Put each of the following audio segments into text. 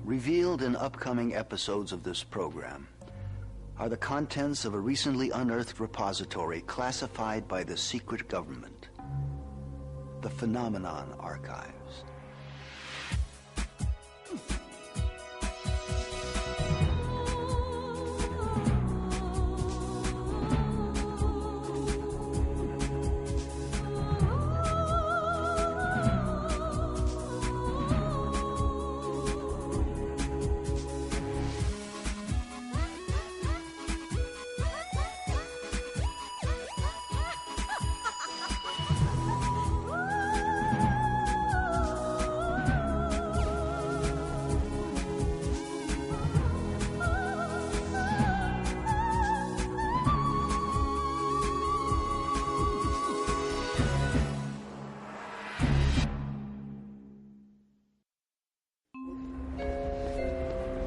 Revealed in upcoming episodes of this program are the contents of a recently unearthed repository classified by the secret government, the Phenomenon Archives.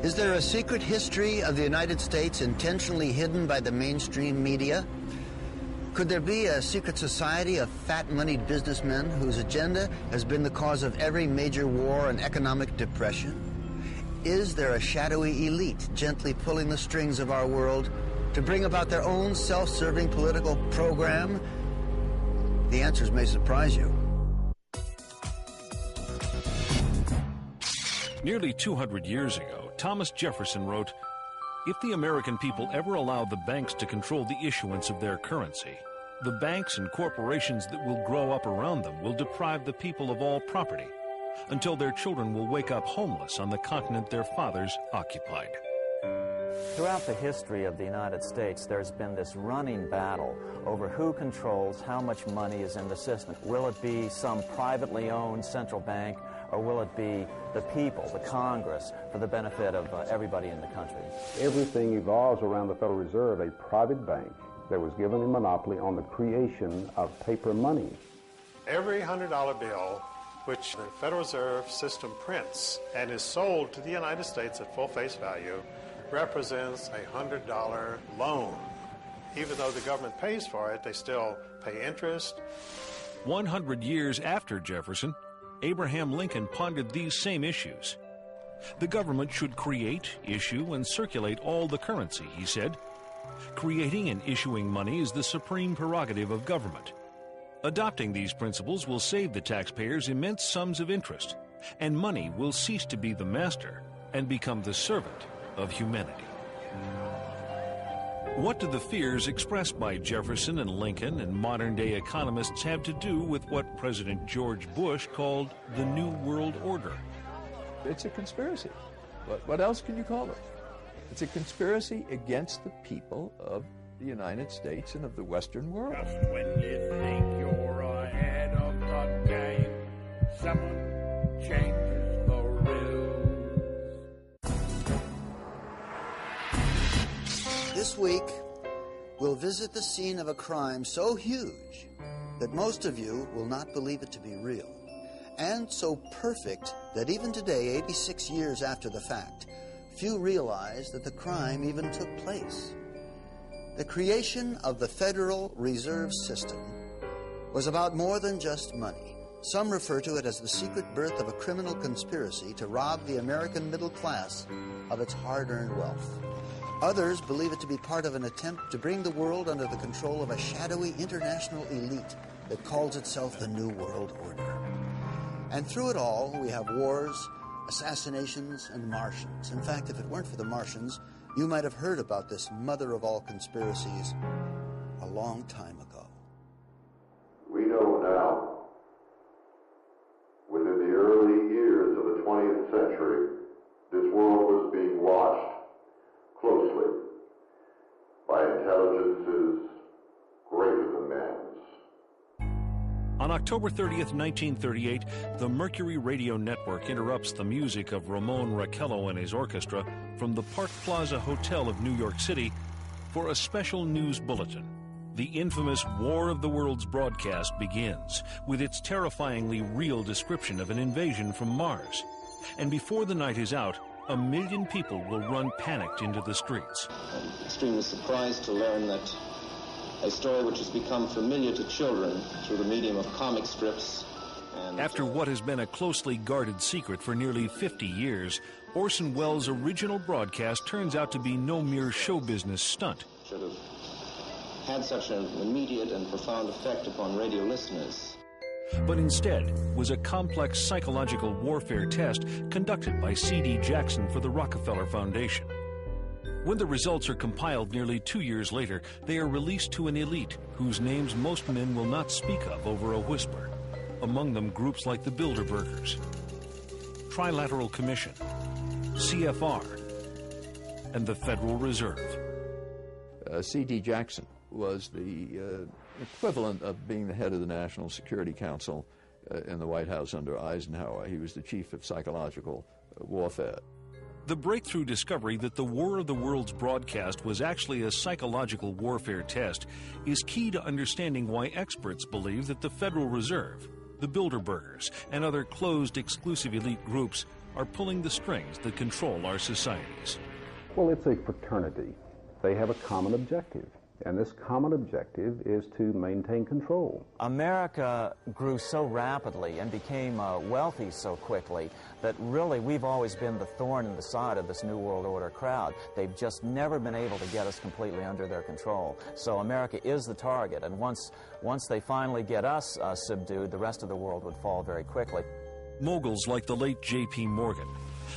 Is there a secret history of the United States intentionally hidden by the mainstream media? Could there be a secret society of fat-moneyed businessmen whose agenda has been the cause of every major war and economic depression? Is there a shadowy elite gently pulling the strings of our world to bring about their own self-serving political program? The answers may surprise you. Nearly 200 years ago, Thomas Jefferson wrote, "If the American people ever allow the banks to control the issuance of their currency, the banks and corporations that will grow up around them will deprive the people of all property, until their children will wake up homeless on the continent their fathers occupied." Throughout the history of the United States, there's been this running battle over who controls how much money is in the system. Will it be some privately owned central bank, or will it be the people, the Congress, for the benefit of everybody in the country? Everything evolves around the Federal Reserve, a private bank that was given a monopoly on the creation of paper money. Every $100 bill which the Federal Reserve System prints and is sold to the United States at full face value represents a $100 loan. Even though the government pays for it, they still pay interest. 100 years after Jefferson, Abraham Lincoln pondered these same issues. The government should create, issue, and circulate all the currency, he said. Creating and issuing money is the supreme prerogative of government. Adopting these principles will save the taxpayers immense sums of interest, and money will cease to be the master and become the servant of humanity. What do the fears expressed by Jefferson and Lincoln and modern-day economists have to do with what President George Bush called the New World Order? It's a conspiracy. What else can you call it? It's a conspiracy against the people of the United States and of the Western world. Just when you think you're ahead of the game, someone changes the rules. This week, we'll visit the scene of a crime so huge that most of you will not believe it to be real, and so perfect that even today, 86 years after the fact, few realize that the crime even took place. The creation of the Federal Reserve System was about more than just money. Some refer to it as the secret birth of a criminal conspiracy to rob the American middle class of its hard-earned wealth. Others believe it to be part of an attempt to bring the world under the control of a shadowy international elite that calls itself the New World Order. And through it all, we have wars, assassinations, and Martians. In fact, if it weren't for the Martians, you might have heard about this mother of all conspiracies a long time ago. We know now, within the early years of the 20th century, this world was being watched closely by intelligences greater than man's. On October 30th, 1938, the Mercury Radio Network interrupts the music of Ramon Raquello and his orchestra from the Park Plaza Hotel of New York City for a special news bulletin. The infamous War of the Worlds broadcast begins with its terrifyingly real description of an invasion from Mars. And before the night is out, 1 million people will run panicked into the streets. I'm extremely surprised to learn that a story which has become familiar to children through the medium of comic strips. After what has been a closely guarded secret for nearly 50 years, Orson Welles' original broadcast turns out to be no mere show business stunt. Should have had such an immediate and profound effect upon radio listeners. But instead was a complex psychological warfare test conducted by C.D. Jackson for the Rockefeller Foundation. When the results are compiled nearly 2 years later, they are released to an elite whose names most men will not speak of over a whisper. Among them groups like the Bilderbergers, Trilateral Commission, CFR, and the Federal Reserve. C.D. Jackson was the equivalent of being the head of the National Security Council in the White House under Eisenhower. He was the chief of psychological warfare. The breakthrough discovery that the War of the Worlds broadcast was actually a psychological warfare test is key to understanding why experts believe that the Federal Reserve, the Bilderbergers, and other closed exclusive elite groups are pulling the strings that control our societies. Well, it's a fraternity. They have a common objective, and this common objective is to maintain control. America grew so rapidly and became wealthy so quickly that really we've always been the thorn in the side of this New World Order crowd. They've just never been able to get us completely under their control. So America is the target, and once they finally get us subdued, the rest of the world would fall very quickly. Moguls like the late J.P. Morgan,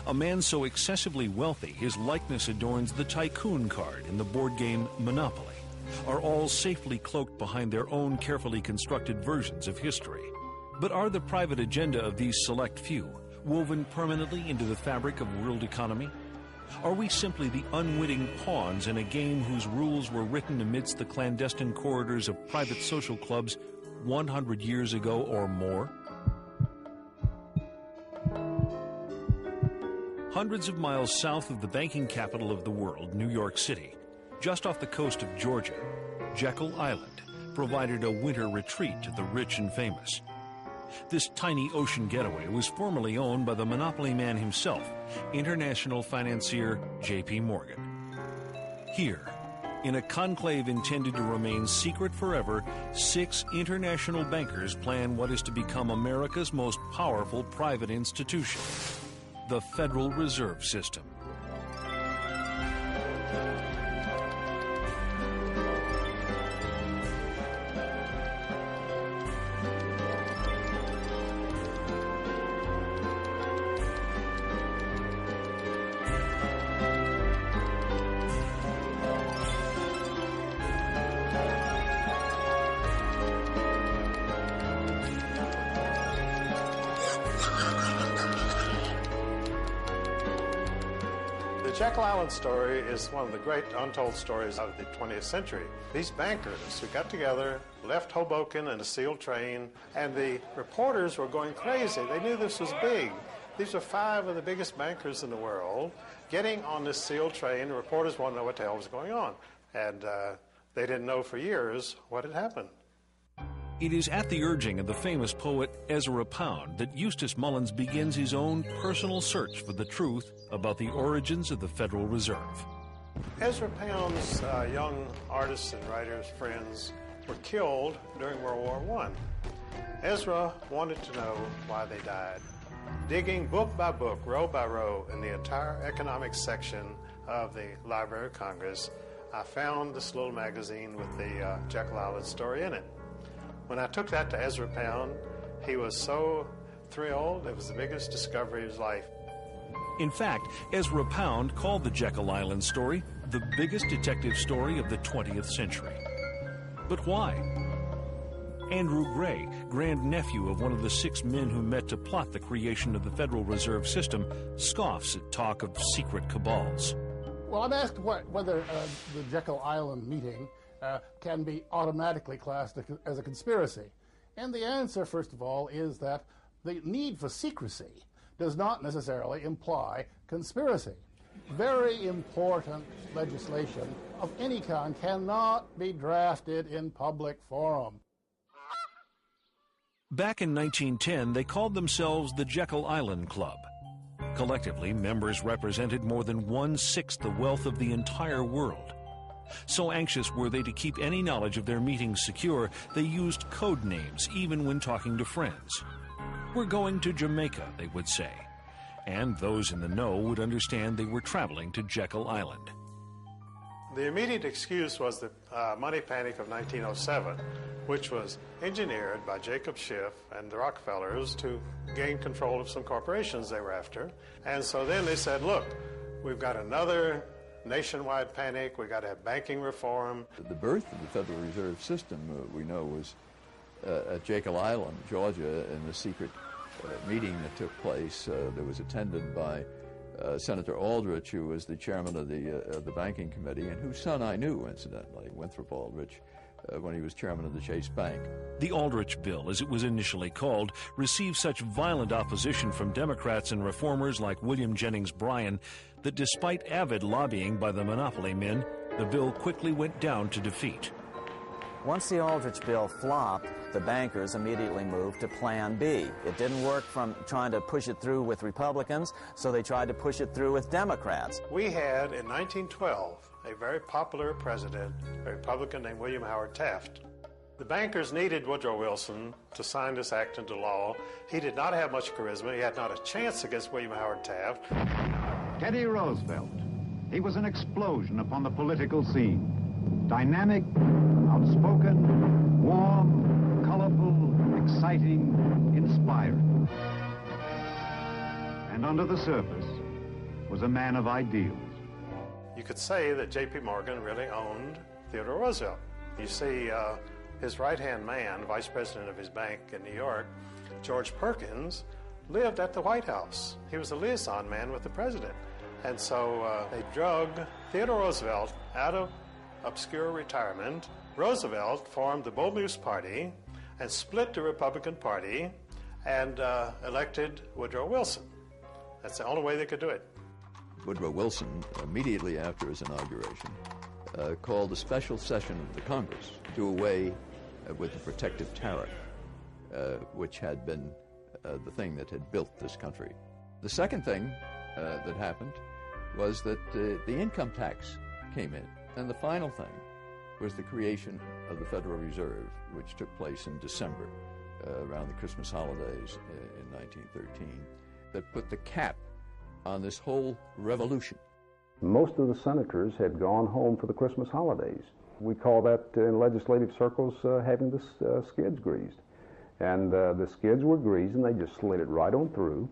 a man so excessively wealthy his likeness adorns the tycoon card in the board game Monopoly, are all safely cloaked behind their own carefully constructed versions of history. But are the private agenda of these select few woven permanently into the fabric of world economy? Are we simply the unwitting pawns in a game whose rules were written amidst the clandestine corridors of private social clubs 100 years ago or more? Hundreds of miles south of the banking capital of the world, New York City, just off the coast of Georgia, Jekyll Island provided a winter retreat to the rich and famous. This tiny ocean getaway was formerly owned by the monopoly man himself, international financier J.P. Morgan. Here, in a conclave intended to remain secret forever, 6 international bankers plan what is to become America's most powerful private institution, the Federal Reserve System. The Jekyll Island story is one of the great untold stories of the 20th century. These bankers who got together, left Hoboken in a sealed train, and the reporters were going crazy. They knew this was big. These are 5 of the biggest bankers in the world getting on this sealed train. The reporters wanted to know what the hell was going on. And they didn't know for years what had happened. It is at the urging of the famous poet Ezra Pound that Eustace Mullins begins his own personal search for the truth about the origins of the Federal Reserve. Ezra Pound's young artists and writers, friends, were killed during World War I. Ezra wanted to know why they died. Digging book by book, row by row, in the entire economics section of the Library of Congress, I found this little magazine with the Jekyll Island story in it. When I took that to Ezra Pound, he was so thrilled. It was the biggest discovery of his life. In fact, Ezra Pound called the Jekyll Island story the biggest detective story of the 20th century. But why? Andrew Gray, grandnephew of one of the 6 men who met to plot the creation of the Federal Reserve System, scoffs at talk of secret cabals. Well, I'm asked whether the Jekyll Island meeting can be automatically classed as a conspiracy. And the answer, first of all, is that the need for secrecy does not necessarily imply conspiracy. Very important legislation of any kind cannot be drafted in public forum. Back in 1910, they called themselves the Jekyll Island Club. Collectively, members represented more than 1/6 the wealth of the entire world. So anxious were they to keep any knowledge of their meetings secure, they used code names even when talking to friends. "We're going to Jamaica," they would say. and those in the know would understand they were traveling to Jekyll Island. The immediate excuse was the money panic of 1907, which was engineered by Jacob Schiff and the Rockefellers to gain control of some corporations they were after. And so then they said, look, we've got another nationwide panic, we've got to have banking reform. The birth of the Federal Reserve System, we know, was at Jekyll Island, Georgia, in the secret meeting that took place that was attended by Senator Aldrich, who was the chairman of the banking committee, and whose son I knew, incidentally, Winthrop Aldrich, when he was chairman of the Chase Bank. The Aldrich Bill, as it was initially called, received such violent opposition from Democrats and reformers like William Jennings Bryan that despite avid lobbying by the monopoly men, the bill quickly went down to defeat. Once the Aldrich Bill flopped, the bankers immediately moved to Plan B. It didn't work from trying to push it through with Republicans, so they tried to push it through with Democrats. We had, in 1912, a very popular president, a Republican named William Howard Taft. The bankers needed Woodrow Wilson to sign this act into law. He did not have much charisma. He had not a chance against William Howard Taft. Teddy Roosevelt. He was an explosion upon the political scene. Dynamic, outspoken, warm, colorful, exciting, inspiring. And under the surface was a man of ideals. You could say that J.P. Morgan really owned Theodore Roosevelt. You see, his right-hand man, vice president of his bank in New York, George Perkins, lived at the White House. He was a liaison man with the president. And so they drug Theodore Roosevelt out of obscure retirement. Roosevelt formed the Bull Moose Party and split the Republican Party and elected Woodrow Wilson. That's the only way they could do it. Woodrow Wilson, immediately after his inauguration, called a special session of the Congress to do away with the protective tariff, which had been the thing that had built this country. The second thing that happened was that the income tax came in. And the final thing was the creation of the Federal Reserve, which took place in December, around the Christmas holidays in 1913, that put the cap on this whole revolution. Most of the senators had gone home for the Christmas holidays. We call that in legislative circles having the skids greased. And the skids were greased and they just slid it right on through.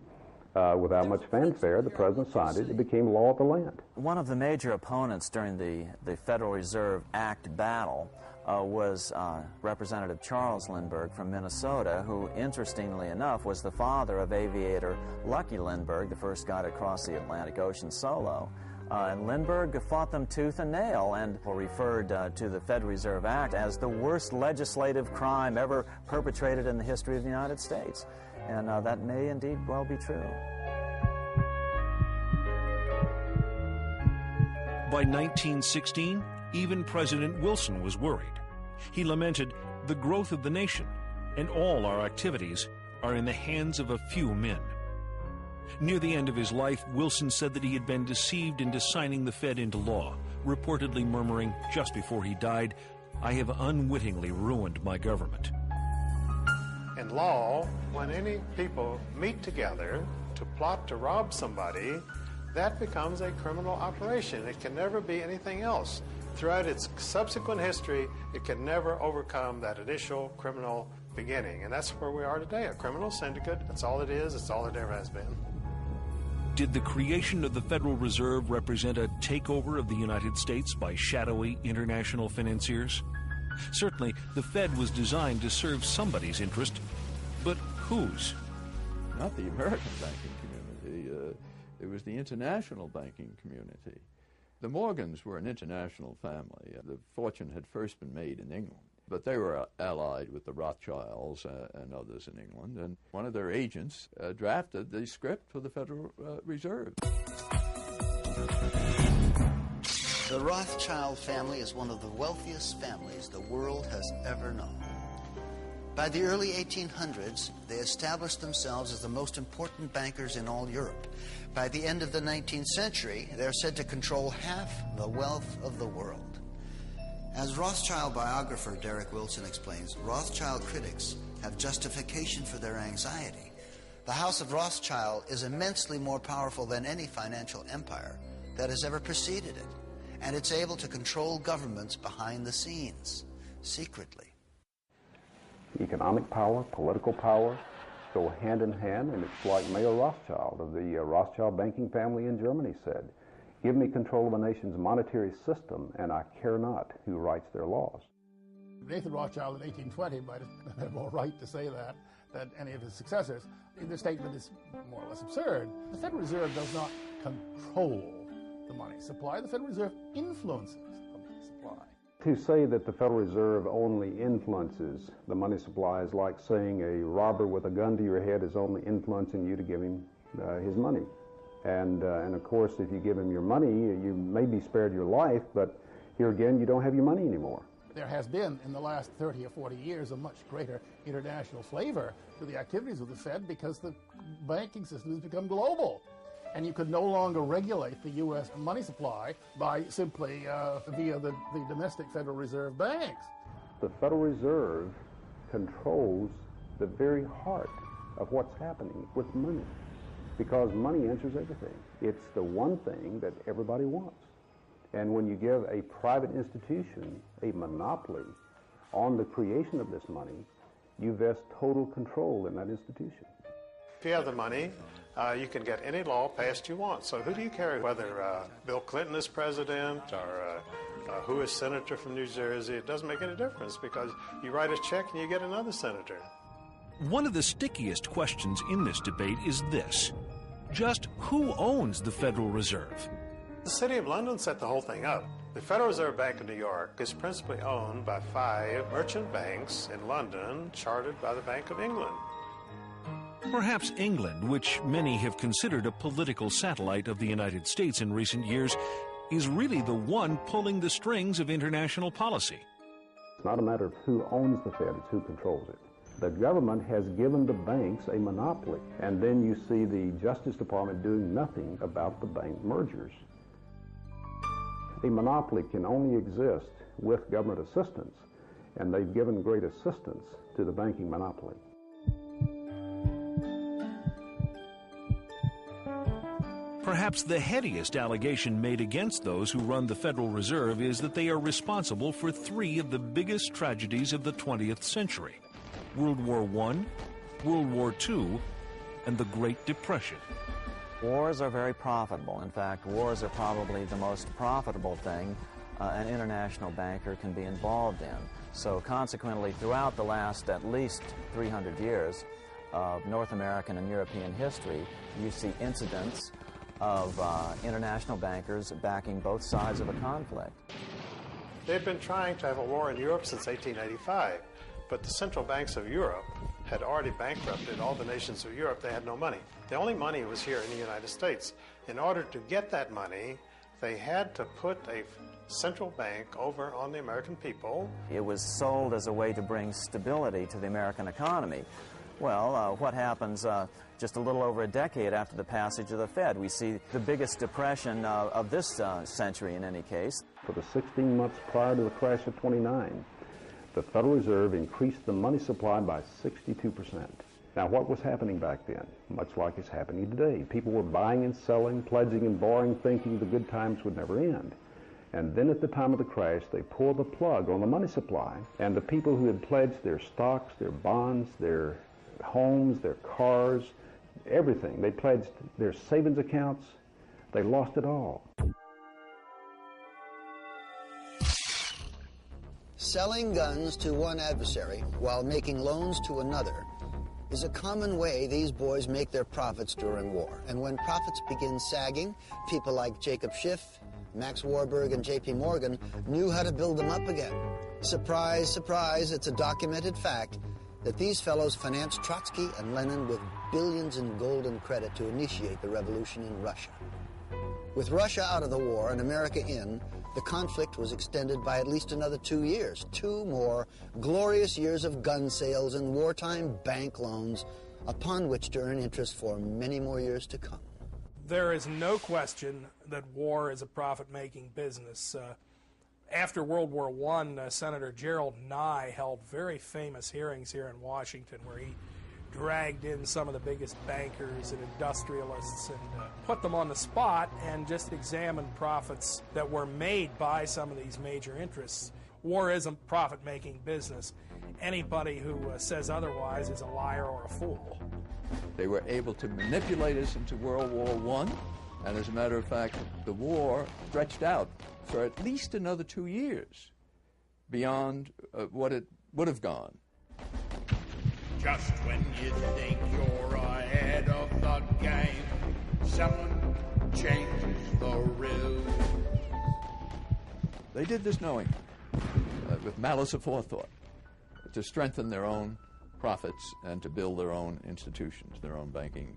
Without much fanfare, the president signed it. It became law of the land. One of the major opponents during the Federal Reserve Act battle was Representative Charles Lindbergh from Minnesota, who, interestingly enough, was the father of aviator Lucky Lindbergh, the first guy to cross the Atlantic Ocean solo. And Lindbergh fought them tooth and nail and referred to the Federal Reserve Act as the worst legislative crime ever perpetrated in the history of the United States. And that may indeed well be true. By 1916, even President Wilson was worried. He lamented, "The growth of the nation and all our activities are in the hands of a few men." Near the end of his life, Wilson said that he had been deceived into signing the Fed into law, reportedly murmuring just before he died, "I have unwittingly ruined my government." In law, when any people meet together to plot to rob somebody, that becomes a criminal operation. It can never be anything else. Throughout its subsequent history, it can never overcome that initial criminal beginning. And that's where we are today, a criminal syndicate. That's all it is. It's all it ever has been. Did the creation of the Federal Reserve represent a takeover of the United States by shadowy international financiers? Certainly, the Fed was designed to serve somebody's interest, but whose? Not the American banking community. It was the international banking community. The Morgans were an international family. The fortune had first been made in England, but they were allied with the Rothschilds and others in England, and one of their agents drafted the script for the Federal Reserve. The Rothschild family is one of the wealthiest families the world has ever known. By the early 1800s, they established themselves as the most important bankers in all Europe. By the end of the 19th century, they're said to control half the wealth of the world. As Rothschild biographer Derek Wilson explains, Rothschild critics have justification for their anxiety. The House of Rothschild is immensely more powerful than any financial empire that has ever preceded it, and it's able to control governments behind the scenes, secretly. Economic power, political power go hand in hand, and it's like Mayor Rothschild of the Rothschild banking family in Germany said, "Give me control of a nation's monetary system, and I care not who writes their laws." Nathan Rothschild in 1820 might have had more right to say that than any of his successors. The statement is more or less absurd. The Federal Reserve does not control the money supply. The Federal Reserve influences the money supply. To say that the Federal Reserve only influences the money supply is like saying a robber with a gun to your head is only influencing you to give him his money. And of course, if you give him your money, you may be spared your life, but here again, you don't have your money anymore. There has been, in the last 30 or 40 years, a much greater international flavor to the activities of the Fed because the banking system has become global. And you could no longer regulate the U.S. money supply by simply via the domestic Federal Reserve banks. The Federal Reserve controls the very heart of what's happening with money because money answers everything. It's the one thing that everybody wants. And when you give a private institution a monopoly on the creation of this money, you vest total control in that institution. If you have the money, you can get any law passed you want. So who do you care whether Bill Clinton is president or who is senator from New Jersey? It doesn't make any difference because you write a check and you get another senator. One of the stickiest questions in this debate is this: just who owns the Federal Reserve? The City of London set the whole thing up. The Federal Reserve Bank of New York is principally owned by 5 merchant banks in London, chartered by the Bank of England. Perhaps England, which many have considered a political satellite of the United States in recent years, is really the one pulling the strings of international policy. It's not a matter of who owns the Fed, it's who controls it. The government has given the banks a monopoly, and then you see the Justice Department doing nothing about the bank mergers. A monopoly can only exist with government assistance, and they've given great assistance to the banking monopoly. Perhaps the headiest allegation made against those who run the Federal Reserve is that they are responsible for 3 of the biggest tragedies of the 20th century: World War I, World War II, and the Great Depression. Wars are very profitable. In fact, wars are probably the most profitable thing an international banker can be involved in. So consequently, throughout the last at least 300 years of North American and European history, you see incidents of international bankers backing both sides of a conflict. They've been trying to have a war in Europe since 1885, but the central banks of Europe had already bankrupted all the nations of Europe. They had no money. The only money was here in the United States. In order to get that money, they had to put a central bank over on the American people. It was sold as a way to bring stability to the American economy. Well, what happens just a little over a decade after the passage of the Fed? We see the biggest depression of this century in any case. For the 16 months prior to the crash of '29, the Federal Reserve increased the money supply by 62%. Now, what was happening back then? Much like it's happening today. People were buying and selling, pledging and borrowing, thinking the good times would never end. And then at the time of the crash, they pulled the plug on the money supply, and the people who had pledged their stocks, their bonds, their homes, their cars, everything, they pledged their savings accounts, they lost it all. Selling guns to one adversary while making loans to another is a common way these boys make their profits during war. And when profits begin sagging, people like Jacob Schiff, Max Warburg, and J.P. Morgan knew how to build them up again. Surprise, surprise, it's a documented fact that these fellows financed Trotsky and Lenin with billions in golden credit to initiate the revolution in Russia. With Russia out of the war and America in, the conflict was extended by at least another 2 years. 2 more glorious years of gun sales and wartime bank loans, upon which to earn interest for many more years to come. There is no question that war is a profit-making business. After World War I, Senator Gerald Nye held very famous hearings here in Washington where he dragged in some of the biggest bankers and industrialists and put them on the spot and just examined profits that were made by some of these major interests. War isn't profit-making business. Anybody who says otherwise is a liar or a fool. They were able to manipulate us into World War I, and as a matter of fact, the war stretched out for at least another 2 years beyond what it would have gone. Just when you think you're ahead of the game, someone changes the rules. They did this knowing, with malice aforethought, to strengthen their own profits and to build their own institutions, their own banking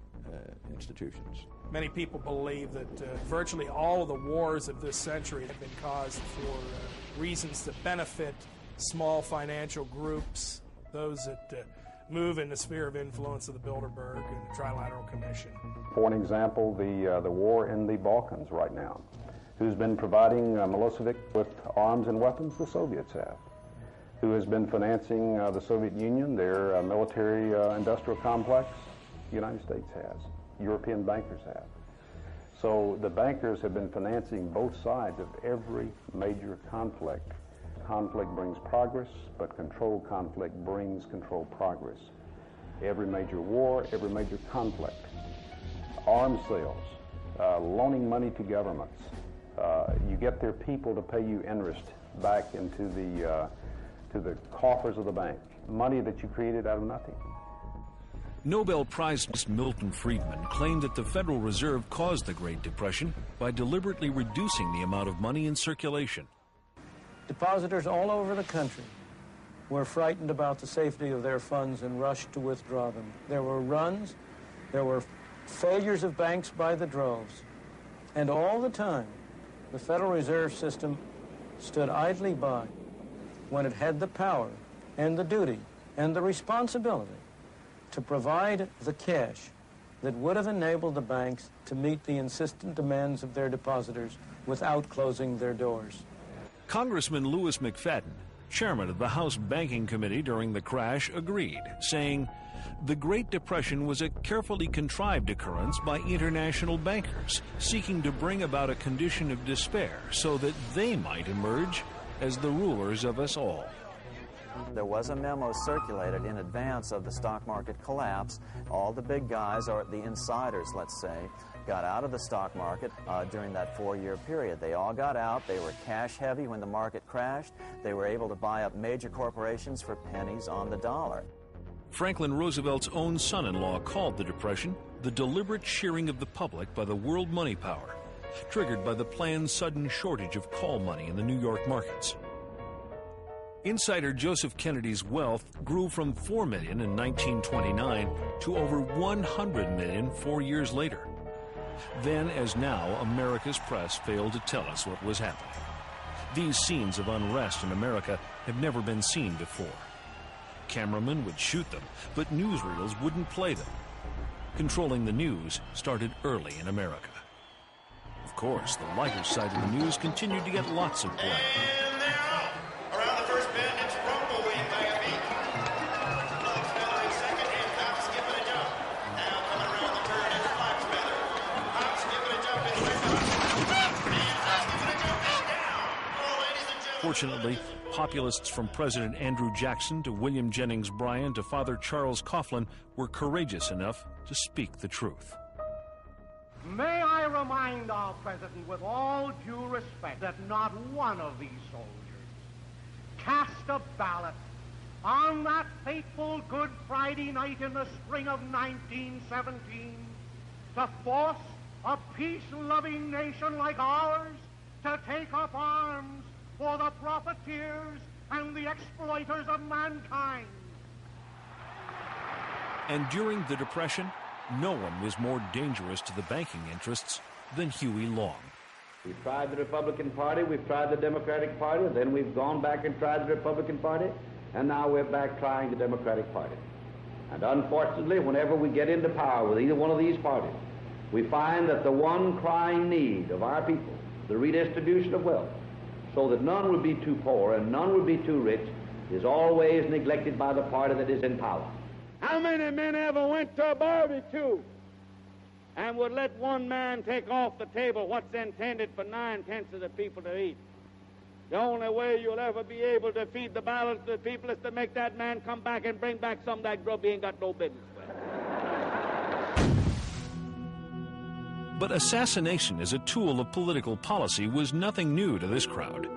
institutions. Many people believe that virtually all of the wars of this century have been caused for reasons that benefit small financial groups, those that move in the sphere of influence of the Bilderberg and the Trilateral Commission. For an example, the war in the Balkans right now. Who's been providing Milosevic with arms and weapons? The Soviets have. Who has been financing the Soviet Union, their military industrial complex? The United States has. European bankers have. So the bankers have been financing both sides of every major conflict. Conflict brings progress, but controlled conflict brings controlled progress. Every major war, every major conflict, arms sales, loaning money to governments. You get their people to pay you interest back into the coffers of the bank, money that you created out of nothing. Nobel Prize Milton Friedman claimed that the Federal Reserve caused the Great Depression by deliberately reducing the amount of money in circulation. Depositors all over the country were frightened about the safety of their funds and rushed to withdraw them. There were runs, there were failures of banks by the droves, and all the time the Federal Reserve System stood idly by when it had the power and the duty and the responsibility to provide the cash that would have enabled the banks to meet the insistent demands of their depositors without closing their doors. Congressman Louis McFadden, chairman of the House Banking Committee during the crash, agreed, saying, "The Great Depression was a carefully contrived occurrence by international bankers seeking to bring about a condition of despair so that they might emerge as the rulers of us all." There was a memo circulated in advance of the stock market collapse. All the big guys, or the insiders, let's say, got out of the stock market during that 4-year period. They all got out. They were cash heavy when the market crashed. They were able to buy up major corporations for pennies on the dollar. Franklin Roosevelt's own son-in-law called the Depression the deliberate shearing of the public by the world money power, triggered by the planned sudden shortage of call money in the New York markets. Insider Joseph Kennedy's wealth grew from $4 million in 1929 to over $100 million 4 years later. Then, as now, America's press failed to tell us what was happening. These scenes of unrest in America have never been seen before. Cameramen would shoot them, but newsreels wouldn't play them. Controlling the news started early in America. Of course, the lighter side of the news continued to get lots of play. And they're off. Around the first bend, it's rumbling by a beat. Alex Miller in second, and Hop skipping a jump. Now coming around the turn, it's Fox Feather. Hop skipping a jump in second. And Hop skipping a jump and down. Oh, ladies and gentlemen. Fortunately, populists from President Andrew Jackson to William Jennings Bryan to Father Charles Coughlin were courageous enough to speak the truth. May I remind our President, with all due respect, that not one of these soldiers cast a ballot on that fateful Good Friday night in the spring of 1917 to force a peace-loving nation like ours to take up arms for the profiteers and the exploiters of mankind. And during the Depression, no one was more dangerous to the banking interests than Huey Long. We've tried the Republican Party, we've tried the Democratic Party, then we've gone back and tried the Republican Party, and now we're back trying the Democratic Party. And unfortunately, whenever we get into power with either one of these parties, we find that the one crying need of our people, the redistribution of wealth, so that none would be too poor and none would be too rich, is always neglected by the party that is in power. How many men ever went to a barbecue and would let one man take off the table what's intended for 9/10 of the people to eat? The only way you'll ever be able to feed the balance of the people is to make that man come back and bring back some of that grub he ain't got no business with. But assassination as a tool of political policy was nothing new to this crowd.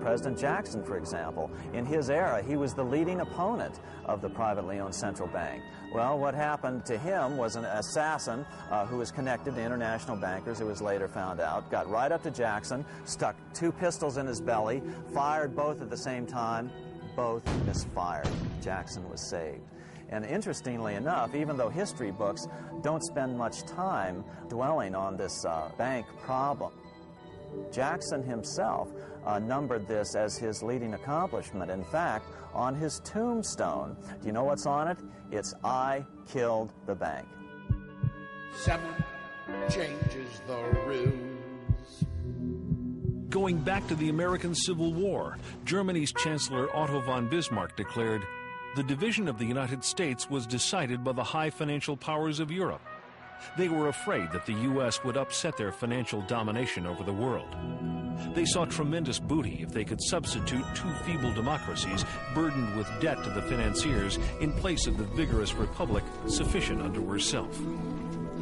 President Jackson, for example, in his era, he was the leading opponent of the privately owned central bank. Well, what happened to him was an assassin who was connected to international bankers, who was later found out, got right up to Jackson, stuck 2 pistols in his belly, fired both at the same time, both misfired. Jackson was saved. And interestingly enough, even though history books don't spend much time dwelling on this bank problem, Jackson himself numbered this as his leading accomplishment. In fact, on his tombstone, do you know what's on it? It's "I killed the bank." Someone changes the rules. Going back to the American Civil War, Germany's Chancellor Otto von Bismarck declared, "The division of the United States was decided by the high financial powers of Europe. They were afraid that the U.S. would upset their financial domination over the world. They saw tremendous booty if they could substitute 2 feeble democracies burdened with debt to the financiers in place of the vigorous republic sufficient unto herself."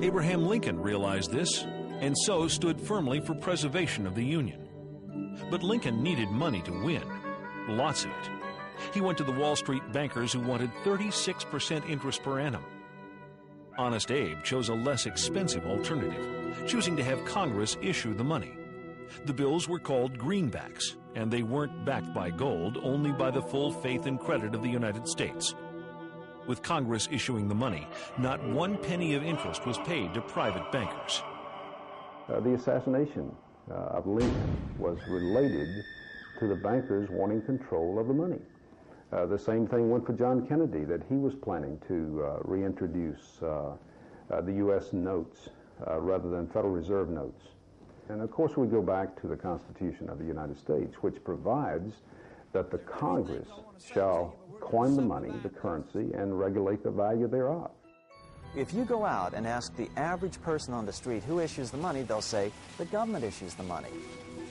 Abraham Lincoln realized this and so stood firmly for preservation of the Union. But Lincoln needed money to win, lots of it. He went to the Wall Street bankers who wanted 36% interest per annum. Honest Abe chose a less expensive alternative, choosing to have Congress issue the money. The bills were called greenbacks, and they weren't backed by gold, only by the full faith and credit of the United States. With Congress issuing the money, not 1 penny of interest was paid to private bankers. The assassination of Lincoln was related to the bankers wanting control of the money. The same thing went for John Kennedy, that he was planning to reintroduce the U.S. notes rather than Federal Reserve notes. And of course we go back to the Constitution of the United States, which provides that the Congress shall coin the money, the currency, and regulate the value thereof. If you go out and ask the average person on the street who issues the money, they'll say the government issues the money.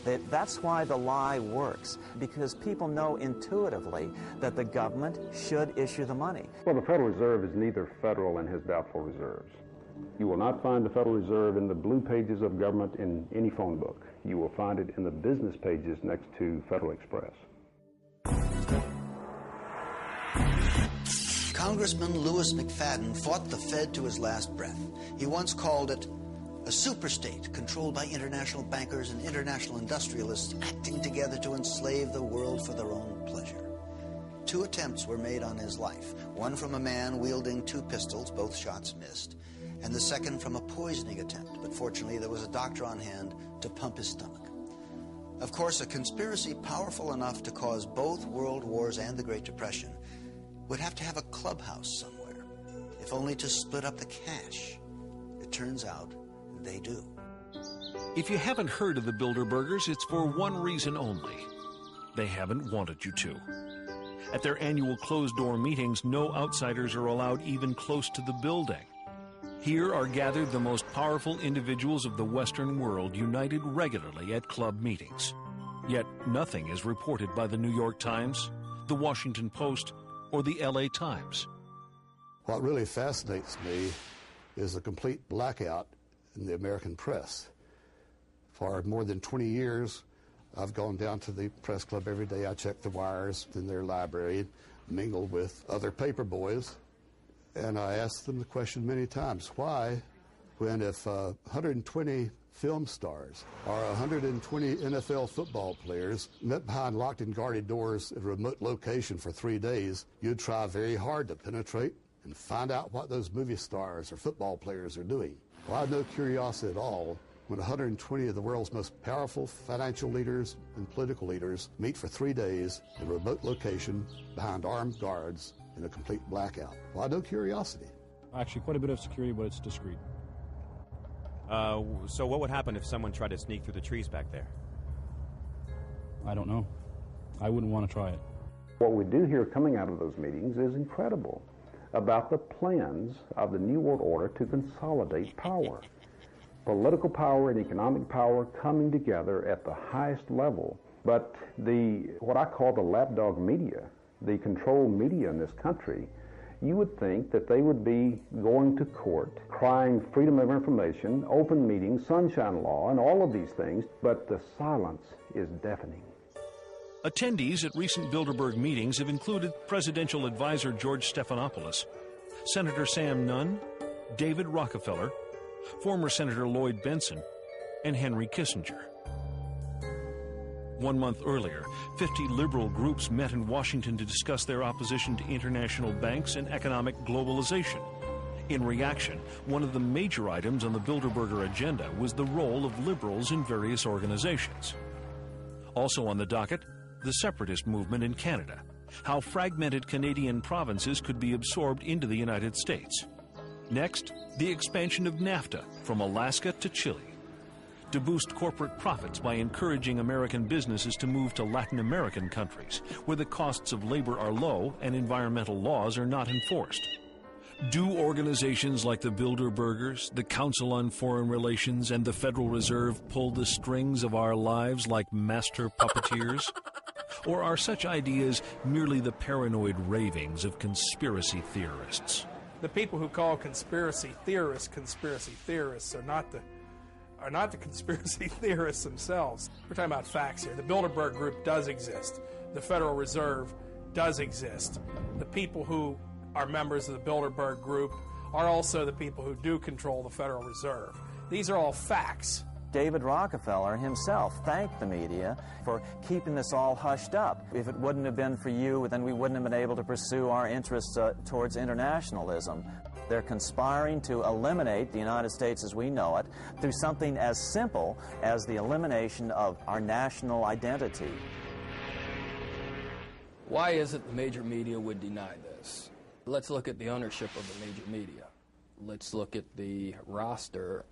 That's why the lie works, because people know intuitively that the government should issue the money. Well, the Federal Reserve is neither federal and has doubtful reserves. You will not find the Federal Reserve in the blue pages of government in any phone book. You will find it in the business pages next to Federal Express. Congressman Louis McFadden fought the Fed to his last breath. He once called it a superstate controlled by international bankers and international industrialists acting together to enslave the world for their own pleasure. 2 attempts were made on his life, one from a man wielding 2 pistols, both shots missed, and the second from a poisoning attempt, but fortunately there was a doctor on hand to pump his stomach. Of course, a conspiracy powerful enough to cause both world wars and the Great Depression would have to have a clubhouse somewhere, if only to split up the cash. It turns out they do. If you haven't heard of the Bilderbergers, it's for one reason only. They haven't wanted you to. At their annual closed-door meetings, no outsiders are allowed even close to the building. Here are gathered the most powerful individuals of the Western world, united regularly at club meetings. Yet nothing is reported by the New York Times, the Washington Post, or the LA Times. What really fascinates me is the complete blackout in the American press. For more than 20 years, I've gone down to the press club every day. I check the wires in their library, mingle with other paper boys, and I asked them the question many times, why, when if 120 film stars or 120 NFL football players met behind locked and guarded doors at a remote location for 3 days, you'd try very hard to penetrate and find out what those movie stars or football players are doing. Well, I had no curiosity at all when 120 of the world's most powerful financial leaders and political leaders meet for 3 days in a remote location behind armed guards in a complete blackout. Well, I had no curiosity. Actually, quite a bit of security, but it's discreet. So what would happen if someone tried to sneak through the trees back there? I don't know. I wouldn't want to try it. What we do hear coming out of those meetings is incredible about the plans of the New World Order to consolidate power. Political power and economic power coming together at the highest level. But what I call the lapdog media, the control media in this country, you would think that they would be going to court, crying freedom of information, open meetings, sunshine law, and all of these things, but the silence is deafening. Attendees at recent Bilderberg meetings have included presidential advisor George Stephanopoulos, Senator Sam Nunn, David Rockefeller, former Senator Lloyd Bentsen, and Henry Kissinger. 1 month earlier, 50 liberal groups met in Washington to discuss their opposition to international banks and economic globalization. In reaction, one of the major items on the Bilderberger agenda was the role of liberals in various organizations. Also on the docket, the separatist movement in Canada, how fragmented Canadian provinces could be absorbed into the United States. Next, the expansion of NAFTA from Alaska to Chile, to boost corporate profits by encouraging American businesses to move to Latin American countries, where the costs of labor are low and environmental laws are not enforced. Do organizations like the Bilderbergers, the Council on Foreign Relations, and the Federal Reserve pull the strings of our lives like master puppeteers? Or are such ideas merely the paranoid ravings of conspiracy theorists? The people who call conspiracy theorists are not the conspiracy theorists themselves. We're talking about facts here. The Bilderberg Group does exist. The Federal Reserve does exist. The people who are members of the Bilderberg Group are also the people who do control the Federal Reserve. These are all facts. David Rockefeller himself thanked the media for keeping this all hushed up. If it wouldn't have been for you, then we wouldn't have been able to pursue our interests towards internationalism. They're conspiring to eliminate the United States as we know it through something as simple as the elimination of our national identity. Why is it the major media would deny this? Let's look at the ownership of the major media. Let's look at the roster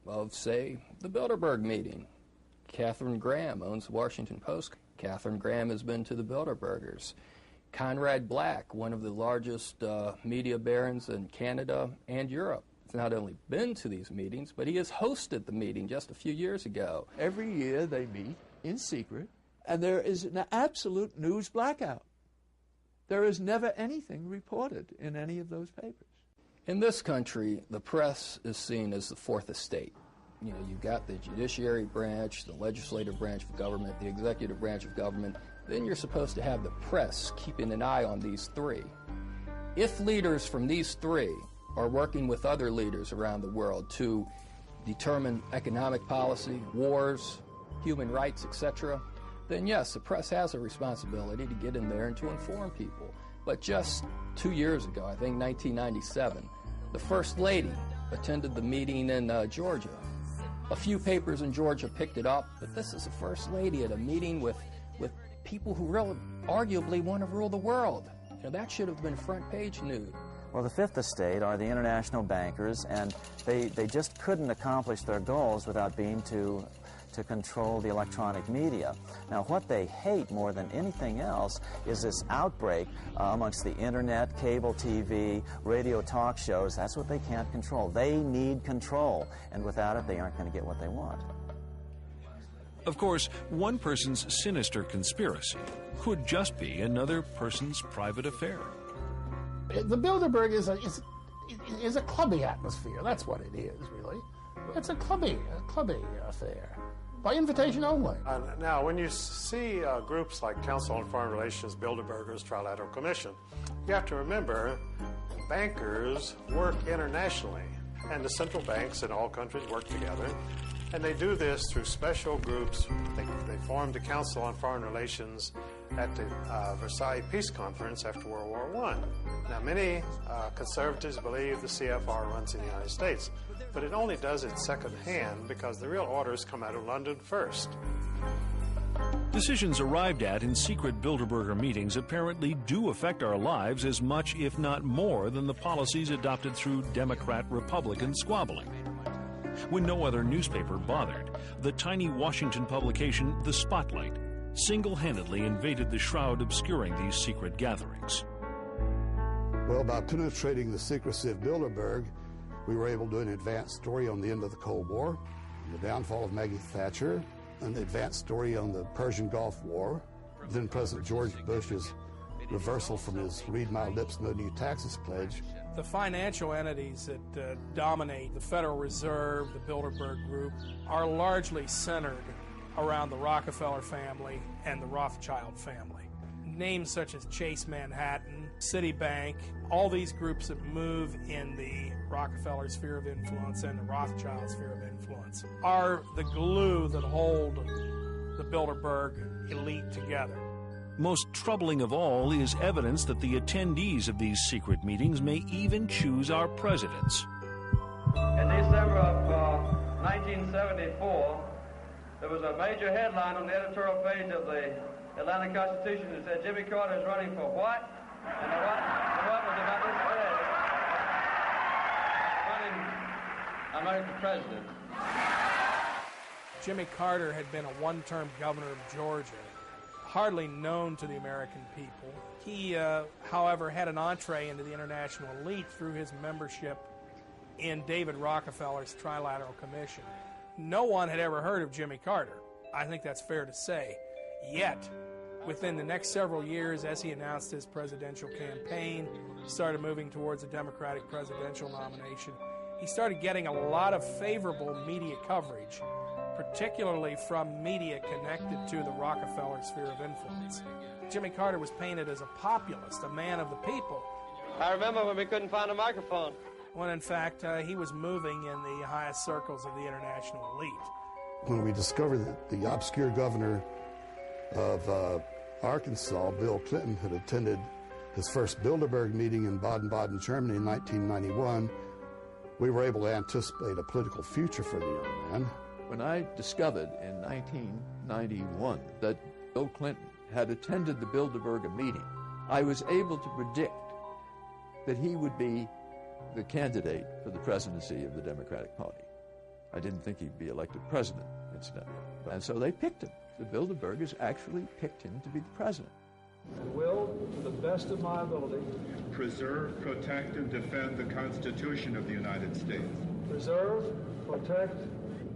of, say, the Bilderberg meeting. Katharine Graham owns the Washington Post. Katharine Graham has been to the Bilderbergers. Conrad Black, one of the largest media barons in Canada and Europe, has not only been to these meetings, but he has hosted the meeting just a few years ago. Every year they meet in secret, and there is an absolute news blackout. There is never anything reported in any of those papers. In this country, the press is seen as the fourth estate. You know, you've got the judiciary branch, the legislative branch of government, the executive branch of government. Then you're supposed to have the press keeping an eye on these three. If leaders from these three are working with other leaders around the world to determine economic policy, wars, human rights, etc., then yes, the press has a responsibility to get in there and to inform people. But just 2 years ago, I think 1997, the First Lady attended the meeting in Georgia. A few papers in Georgia picked it up, but this is the First Lady at a meeting with people who really arguably want to rule the world. You know, that should have been front page news. Well, the fifth estate are the international bankers, and they just couldn't accomplish their goals without being to control the electronic media. Now, what they hate more than anything else is this outbreak amongst the internet, cable TV, radio talk shows. That's what they can't control. They need control, and without it, they aren't going to get what they want. Of course, one person's sinister conspiracy could just be another person's private affair. The Bilderberg is a clubby atmosphere. That's what it is, really. It's a clubby affair. By invitation only. Now, when you see groups like Council on Foreign Relations, Bilderbergers, Trilateral Commission, you have to remember bankers work internationally, and the central banks in all countries work together, and they do this through special groups. They formed the Council on Foreign Relations at the Versailles Peace Conference after World War I. Now, many conservatives believe the CFR runs in the United States, but it only does it secondhand because the real orders come out of London first. Decisions arrived at in secret Bilderberger meetings apparently do affect our lives as much, if not more, than the policies adopted through Democrat-Republican squabbling. When no other newspaper bothered, the tiny Washington publication, The Spotlight, single-handedly invaded the shroud obscuring these secret gatherings. Well, by penetrating the secrecy of Bilderberg, we were able to do an advanced story on the end of the Cold War, the downfall of Maggie Thatcher, an advanced story on the Persian Gulf War, then President George Bush's reversal from his read my lips, no new taxes pledge. The financial entities that dominate the Federal Reserve, the Bilderberg Group, are largely centered around the Rockefeller family and the Rothschild family. Names such as Chase Manhattan, Citibank, all these groups that move in the Rockefeller sphere of influence and the Rothschild sphere of influence are the glue that hold the Bilderberg elite together. Most troubling of all is evidence that the attendees of these secret meetings may even choose our presidents. In December of 1974, there was a major headline on the editorial page of the Atlanta Constitution that said Jimmy Carter is running for what? And the what was about this phrase, running American president. Jimmy Carter had been a one-term governor of Georgia, hardly known to the American people. He, however, had an entree into the international elite through his membership in David Rockefeller's Trilateral Commission. No one had ever heard of Jimmy Carter. I think that's fair to say. Yet, within the next several years, as he announced his presidential campaign, started moving towards a Democratic presidential nomination, he started getting a lot of favorable media coverage, particularly from media connected to the Rockefeller sphere of influence. Jimmy Carter was painted as a populist, a man of the people. I remember when we couldn't find a microphone. When in fact, he was moving in the highest circles of the international elite. When we discovered that the obscure governor of Arkansas, Bill Clinton, had attended his first Bilderberg meeting in Baden-Baden, Germany in 1991, we were able to anticipate a political future for the young man. When I discovered in 1991 that Bill Clinton had attended the Bilderberg meeting, I was able to predict that he would be the candidate for the presidency of the Democratic Party. I didn't think he'd be elected president, incidentally. And so they picked him. The Bilderbergers actually picked him to be the president. I will, to the best of my ability, preserve, protect, and defend the Constitution of the United States. Preserve, protect,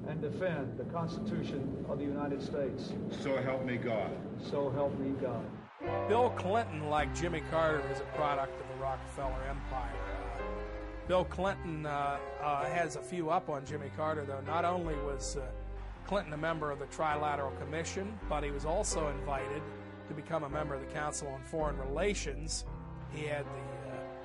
and defend the Constitution of the United States. So help me God. So help me God. Bill Clinton, like Jimmy Carter, is a product of the Rockefeller Empire. Bill Clinton has a few up on Jimmy Carter, though. Not only was Clinton a member of the Trilateral Commission, but he was also invited to become a member of the Council on Foreign Relations. He had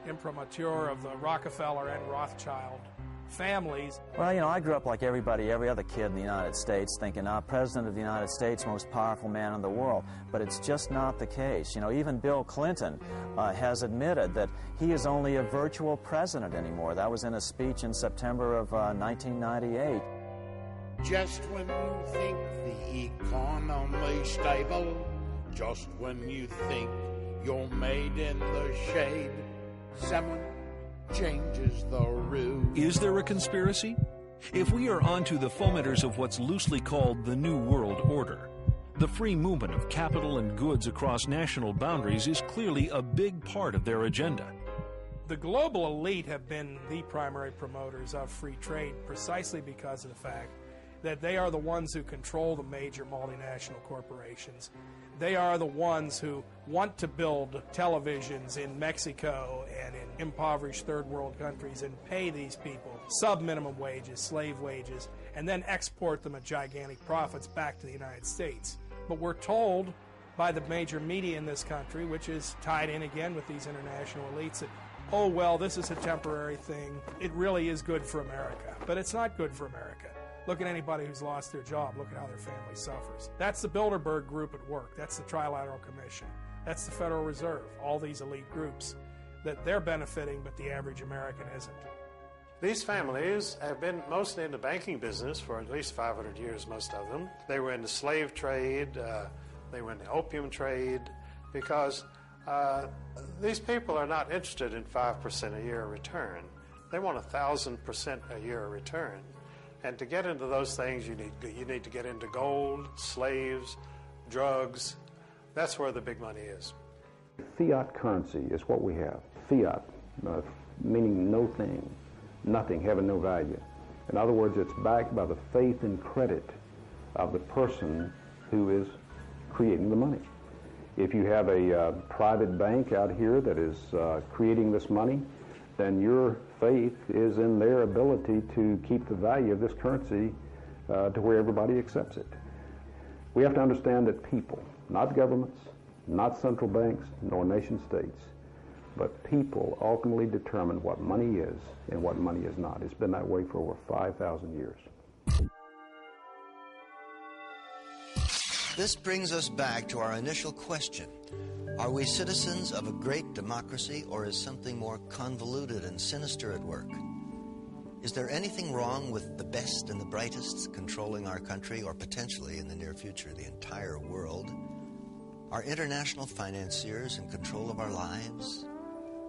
the imprimatur of the Rockefeller and Rothschild families. Well, you know, I grew up like everybody, every other kid in the United States, thinking, President of the United States, most powerful man in the world. But it's just not the case. You know, even Bill Clinton has admitted that he is only a virtual president anymore. That was in a speech in September of 1998. Just when you think the economy's stable, just when you think you're made in the shade, someone changes the rules. Is there a conspiracy? If we are onto the fomenters of what's loosely called the New World Order, the free movement of capital and goods across national boundaries is clearly a big part of their agenda. The global elite have been the primary promoters of free trade precisely because of the fact that they are the ones who control the major multinational corporations. They are the ones who want to build televisions in Mexico and in impoverished third world countries and pay these people sub-minimum wages, slave wages, and then export them at gigantic profits back to the United States. But we're told by the major media in this country, which is tied in again with these international elites, that, oh, well, this is a temporary thing. It really is good for America. But it's not good for America. Look at anybody who's lost their job. Look at how their family suffers. That's the Bilderberg Group at work. That's the Trilateral Commission. That's the Federal Reserve. All these elite groups that they're benefiting, but the average American isn't. These families have been mostly in the banking business for at least 500 years, most of them. They were in the slave trade. They were in the opium trade, because these people are not interested in 5% a year return. They want 1,000% a year return. And to get into those things, you need to get into gold, slaves, drugs. That's where the big money is. Fiat currency is what we have. Fiat, meaning no thing, nothing, having no value. In other words, it's backed by the faith and credit of the person who is creating the money. If you have a private bank out here that is creating this money, then your faith is in their ability to keep the value of this currency to where everybody accepts it. We have to understand that people, not governments, not central banks, nor nation states, but people ultimately determine what money is and what money is not. It's been that way for over 5,000 years. This brings us back to our initial question. Are we citizens of a great democracy, or is something more convoluted and sinister at work? Is there anything wrong with the best and the brightest controlling our country, or potentially in the near future the entire world? Are international financiers in control of our lives?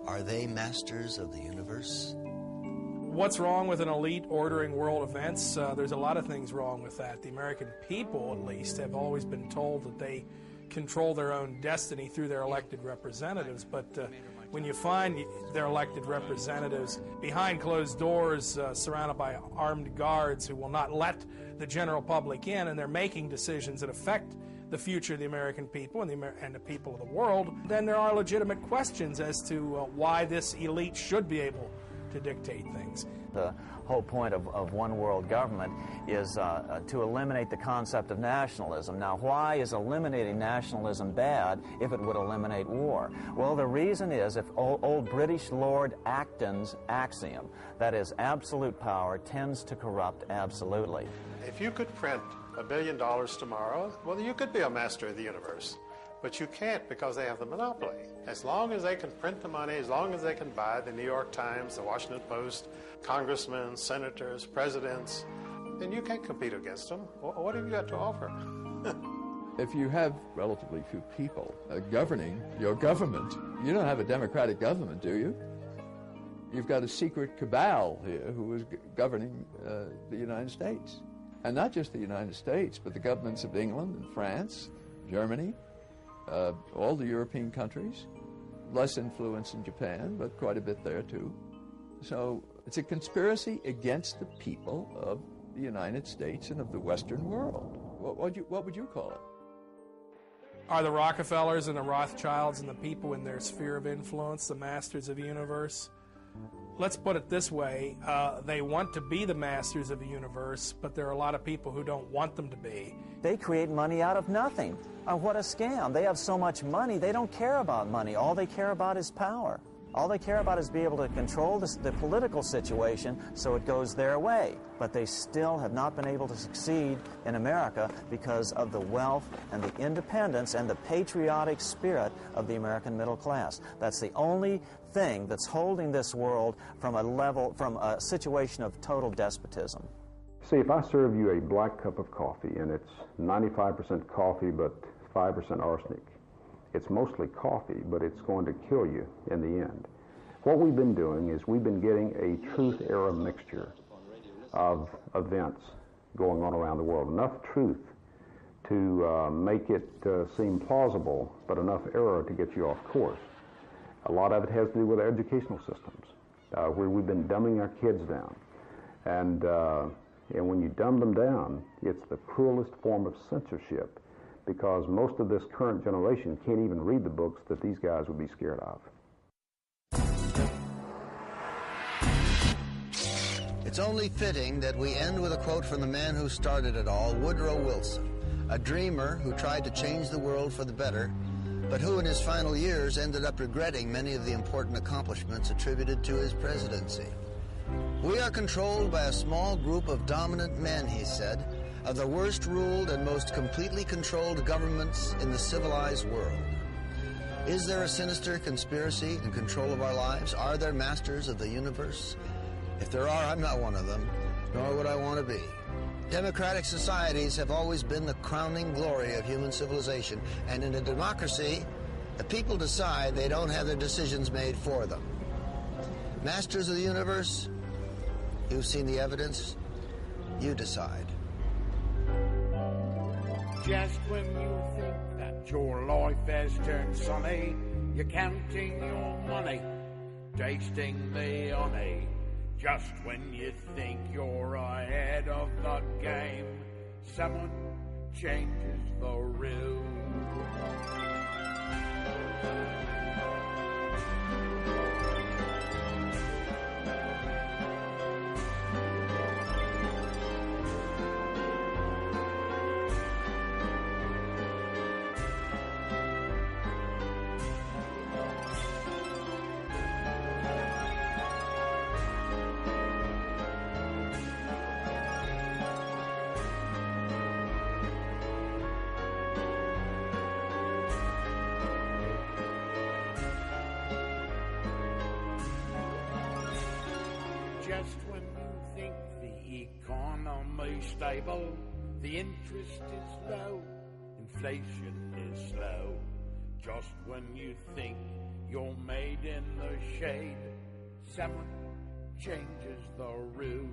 Are they masters of the universe? What's wrong with an elite ordering world events? There's a lot of things wrong with that. The American people, at least, have always been told that they control their own destiny through their elected representatives, but when you find their elected representatives behind closed doors, surrounded by armed guards who will not let the general public in, and they're making decisions that affect the future of the American people and the people of the world, then there are legitimate questions as to why this elite should be able to dictate things. The whole point of one world government is to eliminate the concept of nationalism. Now, why is eliminating nationalism bad if it would eliminate war? Well, the reason is, if old British Lord Acton's axiom, that is, absolute power tends to corrupt absolutely. If you could print $1 billion tomorrow, well, you could be a master of the universe. But you can't, because they have the monopoly. As long as they can print the money, as long as they can buy the New York Times, the Washington Post, congressmen, senators, presidents, then you can't compete against them. What have you got to offer? If you have relatively few people governing your government, you don't have a democratic government, do you? You've got a secret cabal here who is governing the United States. And not just the United States, but the governments of England and France, Germany, all the European countries, less influence in Japan, but quite a bit there too. So it's a conspiracy against the people of the United States and of the Western world. What would you call it? Are the Rockefellers and the Rothschilds and the people in their sphere of influence the masters of the universe? Let's put it this way, they want to be the masters of the universe, but there are a lot of people who don't want them to be. They create money out of nothing. What a scam. They have so much money, they don't care about money. All they care about is power. All they care about is being able to control the political situation so it goes their way. But they still have not been able to succeed in America because of the wealth and the independence and the patriotic spirit of the American middle class. That's the only thing that's holding this world from a situation of total despotism. See, if I serve you a black cup of coffee and it's 95% coffee but 5% arsenic, it's mostly coffee, but it's going to kill you in the end. What we've been doing is we've been getting a truth-error mixture of events going on around the world. Enough truth to make it seem plausible, but enough error to get you off course. A lot of it has to do with our educational systems, where we've been dumbing our kids down. And when you dumb them down, it's the cruelest form of censorship, because most of this current generation can't even read the books that these guys would be scared of. It's only fitting that we end with a quote from the man who started it all, Woodrow Wilson, a dreamer who tried to change the world for the better, but who in his final years ended up regretting many of the important accomplishments attributed to his presidency. We are controlled by a small group of dominant men, he said, of the worst ruled and most completely controlled governments in the civilized world. Is there a sinister conspiracy in control of our lives? Are there masters of the universe? If there are, I'm not one of them, nor would I want to be. Democratic societies have always been the crowning glory of human civilization, and in a democracy, the people decide, they don't have their decisions made for them. Masters of the universe, you've seen the evidence, you decide. Just when you think that your life has turned sunny, you're counting your money, tasting the honey. Just when you think you're ahead of the game, someone changes the rules. Just when you think the economy's stable, the interest is low, inflation is slow. Just when you think you're made in the shade, someone changes the rules.